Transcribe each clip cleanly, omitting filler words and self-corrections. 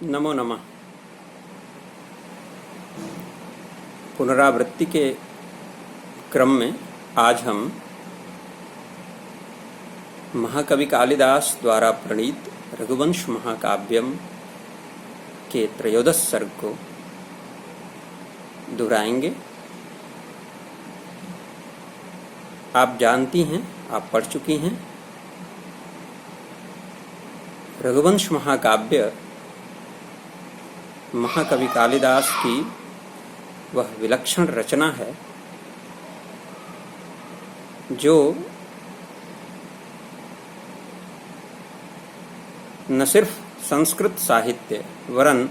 नमो नमः। पुनरावृत्ति के क्रम में आज हम महाकवि कालिदास द्वारा प्रणीत रघुवंश महाकाव्यम के त्रयोदश सर्ग को दोहराएंगे। आप जानती हैं, आप पढ़ चुकी हैं। रघुवंश महाकाव्य महाकवि कालिदास की वह विलक्षण रचना है जो न सिर्फ संस्कृत साहित्य वरन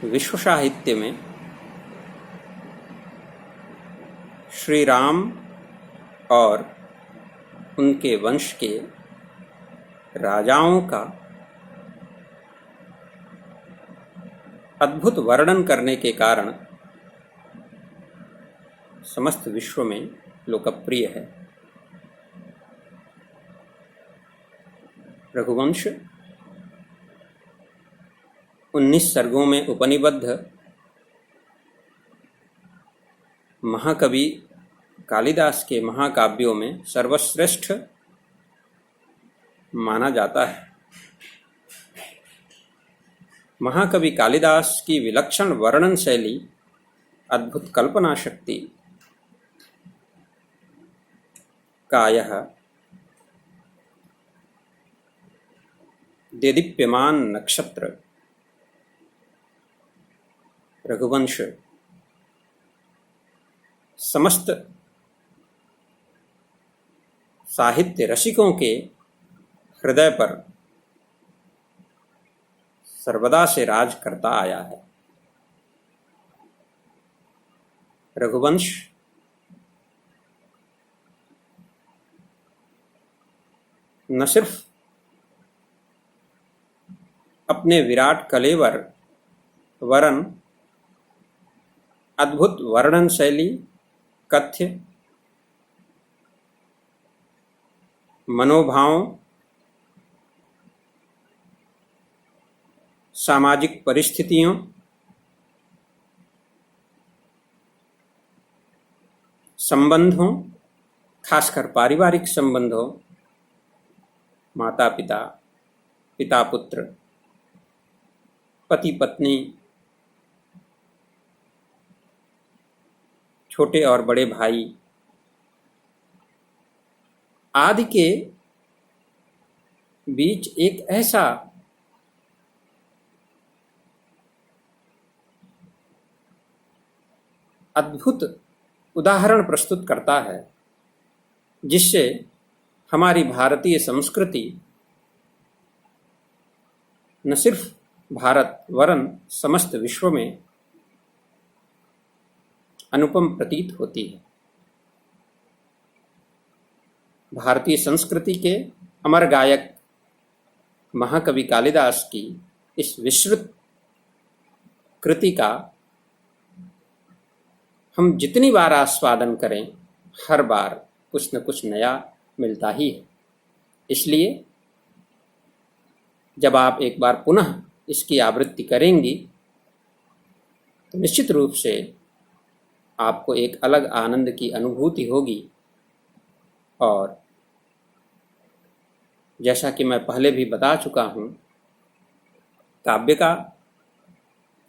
विश्व साहित्य में श्री राम और उनके वंश के राजाओं का अद्भुत वर्णन करने के कारण समस्त विश्व में लोकप्रिय है। रघुवंश 19 सर्गों में उपनिबद्ध महाकवि कालिदास के महाकाव्यों में सर्वश्रेष्ठ माना जाता है। महाकवि कालिदास की विलक्षण वर्णन शैली, अद्भुत कल्पना शक्ति का यह देदीप्यमान नक्षत्र रघुवंश समस्त साहित्य रसिकों के हृदय पर सर्वदा से राज करता आया है। रघुवंश न सिर्फ अपने विराट कलेवर वरन अद्भुत वर्णन शैली, कथ्य मनोभावों, सामाजिक परिस्थितियों, संबंधों, खासकर पारिवारिक संबंधों, माता पिता, पिता पुत्र, पति पत्नी, छोटे और बड़े भाई आदि के बीच एक ऐसा अद्भुत उदाहरण प्रस्तुत करता है जिससे हमारी भारतीय संस्कृति न सिर्फ भारत वरन समस्त विश्व में अनुपम प्रतीत होती है। भारतीय संस्कृति के अमर गायक महाकवि कालिदास की इस विस्तृत कृति का हम जितनी बार आस्वादन करें, हर बार कुछ न कुछ नया मिलता ही है। इसलिए जब आप एक बार पुनः इसकी आवृत्ति करेंगी तो निश्चित रूप से आपको एक अलग आनंद की अनुभूति होगी। और जैसा कि मैं पहले भी बता चुका हूँ, काव्य का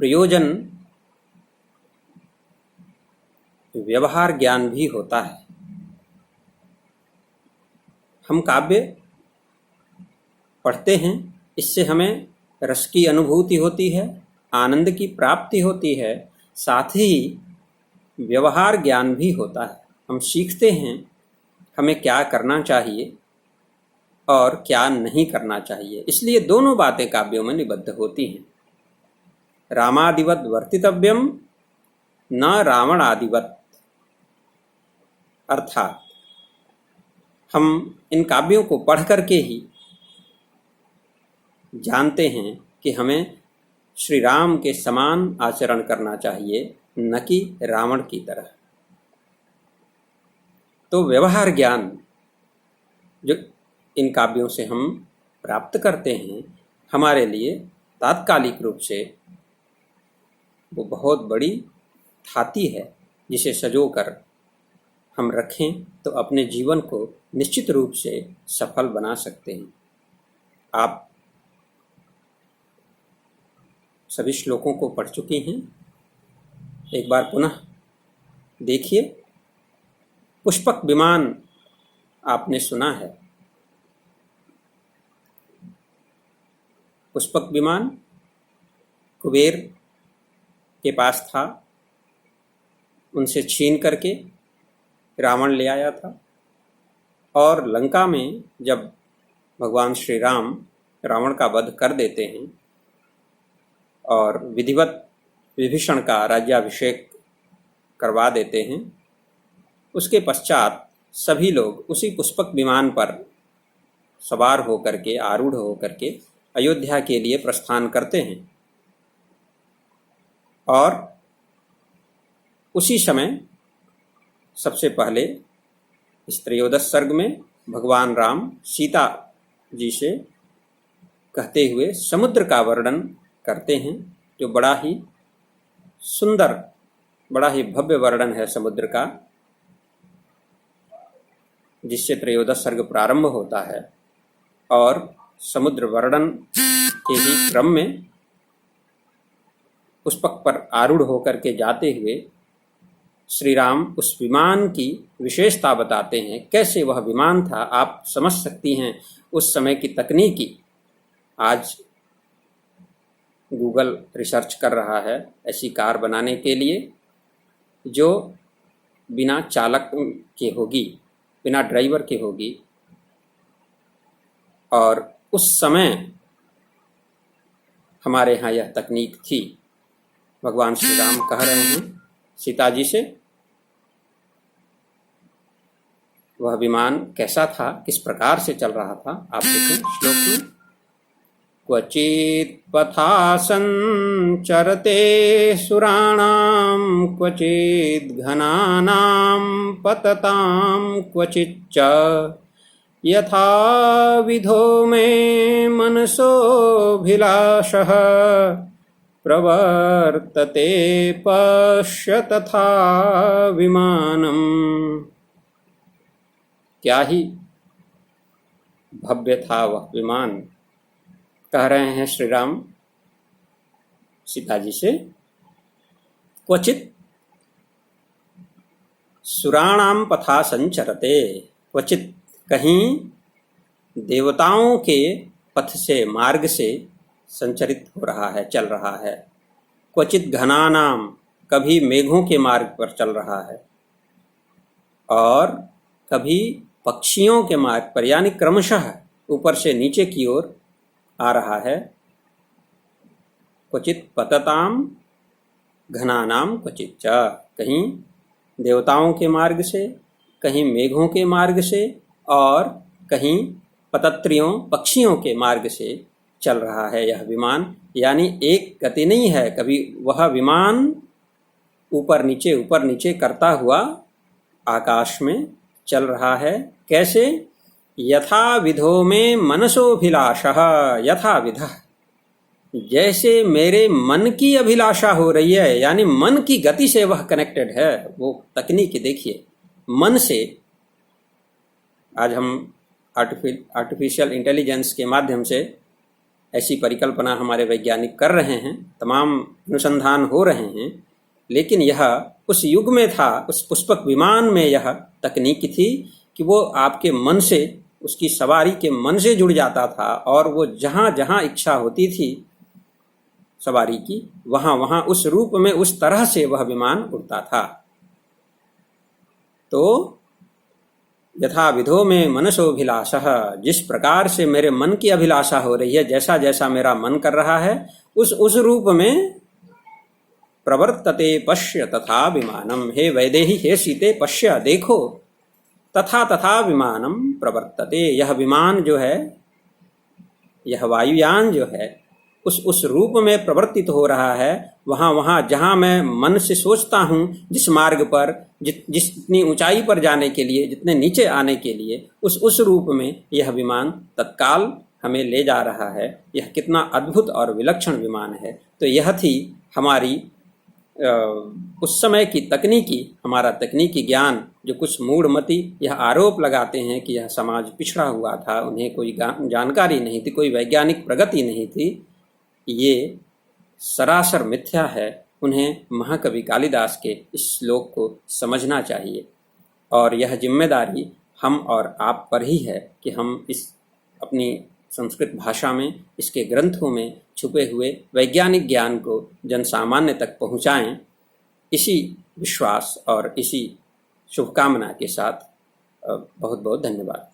प्रयोजन व्यवहार ज्ञान भी होता है। हम काव्य पढ़ते हैं, इससे हमें रस की अनुभूति होती है, आनंद की प्राप्ति होती है, साथ ही व्यवहार ज्ञान भी होता है। हम सीखते हैं हमें क्या करना चाहिए और क्या नहीं करना चाहिए। इसलिए दोनों बातें काव्यों में निबद्ध होती हैं। रामादिवत वर्तितव्यम न रावण आदिवत, अर्थात हम इन काव्यों को पढ़ करके ही जानते हैं कि हमें श्री राम के समान आचरण करना चाहिए, न कि रावण की तरह। तो व्यवहार ज्ञान जो इन काव्यों से हम प्राप्त करते हैं हमारे लिए तात्कालिक रूप से वो बहुत बड़ी थाती है जिसे सजोकर हम रखें तो अपने जीवन को निश्चित रूप से सफल बना सकते हैं। आप सभी श्लोकों को पढ़ चुके हैं, एक बार पुनः देखिए। पुष्पक विमान आपने सुना है। पुष्पक विमान कुबेर के पास था, उनसे छीन करके रावण ले आया था। और लंका में जब भगवान श्री राम रावण का वध कर देते हैं और विधिवत विभीषण का राज्याभिषेक करवा देते हैं, उसके पश्चात सभी लोग उसी पुष्पक विमान पर सवार होकर के, आरूढ़ होकर के अयोध्या के लिए प्रस्थान करते हैं। और उसी समय सबसे पहले इस त्रयोदश सर्ग में भगवान राम सीता जी से कहते हुए समुद्र का वर्णन करते हैं, जो बड़ा ही सुंदर, बड़ा ही भव्य वर्णन है समुद्र का, जिससे त्रयोदश सर्ग प्रारंभ होता है। और समुद्र वर्णन के ही क्रम में पुष्पक पर आरूढ़ होकर के जाते हुए श्री राम उस विमान की विशेषता बताते हैं, कैसे वह विमान था। आप समझ सकती हैं उस समय की तकनीकी। आज गूगल रिसर्च कर रहा है ऐसी कार बनाने के लिए जो बिना चालक के होगी, बिना ड्राइवर के होगी। और उस समय हमारे यहाँ यह तकनीक थी। भगवान श्री राम कह रहे हैं सीता जी से, वह विमान कैसा था, किस प्रकार से चल रहा था। आप देखें श्लोक में, क्वचित् पथा संचरते सुराणां क्वचित् घनानां पततां क्वचिच्च यथा विधो में मनसोऽभिलाषः प्रवर्तते पश्य तथा विमानम्। क्या ही भव्य था वह विमान, कह रहे हैं श्री राम सीता जी से। क्वचित सुराणाम पथा संचरते, क्वचित कहीं देवताओं के पथ से, मार्ग से संचरित हो रहा है, चल रहा है। क्वचित घनानाम, कभी मेघों के मार्ग पर चल रहा है, और कभी पक्षियों के मार्ग पर, यानी क्रमशः ऊपर से नीचे की ओर आ रहा है। क्वचित पतताम घनानाम क्वचित च, कहीं देवताओं के मार्ग से, कहीं मेघों के मार्ग से, और कहीं पतत्रियों, पक्षियों के मार्ग से चल रहा है यह विमान। यानी एक गति नहीं है, कभी वह विमान ऊपर नीचे करता हुआ आकाश में चल रहा है। कैसे? यथा विधो में मनसोभिलाषः, यथा विधा, जैसे मेरे मन की अभिलाषा हो रही है, यानी मन की गति से वह कनेक्टेड है। वो तकनीक देखिए, मन से आज हम आर्टिफिशियल इंटेलिजेंस के माध्यम से ऐसी परिकल्पना हमारे वैज्ञानिक कर रहे हैं, तमाम अनुसंधान हो रहे हैं, लेकिन यह उस युग में था, उस पुष्पक विमान में यह तकनीक थी कि वो आपके मन से, उसकी सवारी के मन से जुड़ जाता था, और वो जहाँ जहाँ इच्छा होती थी सवारी की, वहाँ वहाँ उस रूप में, उस तरह से वह विमान उड़ता था। तो यथा विधो में मनसोभिलाषः, जिस प्रकार से मेरे मन की अभिलाषा हो रही है, जैसा जैसा मेरा मन कर रहा है, उस रूप में प्रवर्तते पश्य तथा विमानम। हे वैदेही, हे सीते, पश्य, देखो, तथा तथा विमानम प्रवर्तते, यह विमान जो है, यह वायुयान जो है, उस रूप में प्रवर्तित हो रहा है। वहाँ वहाँ जहाँ मैं मन से सोचता हूँ, जिस मार्ग पर, जितनी ऊंचाई पर जाने के लिए, जितने नीचे आने के लिए, उस रूप में यह विमान तत्काल हमें ले जा रहा है, यह कितना अद्भुत और विलक्षण विमान है। तो यह थी हमारी उस समय की तकनीकी, हमारा तकनीकी ज्ञान। जो कुछ मूढ़मती यह आरोप लगाते हैं कि यह समाज पिछड़ा हुआ था, उन्हें कोई जानकारी नहीं थी, कोई वैज्ञानिक प्रगति नहीं थी, ये सरासर मिथ्या है। उन्हें महाकवि कालिदास के इस श्लोक को समझना चाहिए और यह जिम्मेदारी हम और आप पर ही है कि हम इस अपनी संस्कृत भाषा में, इसके ग्रंथों में छुपे हुए वैज्ञानिक ज्ञान को जनसामान्य तक पहुँचाएँ। इसी विश्वास और इसी शुभकामना के साथ बहुत बहुत धन्यवाद।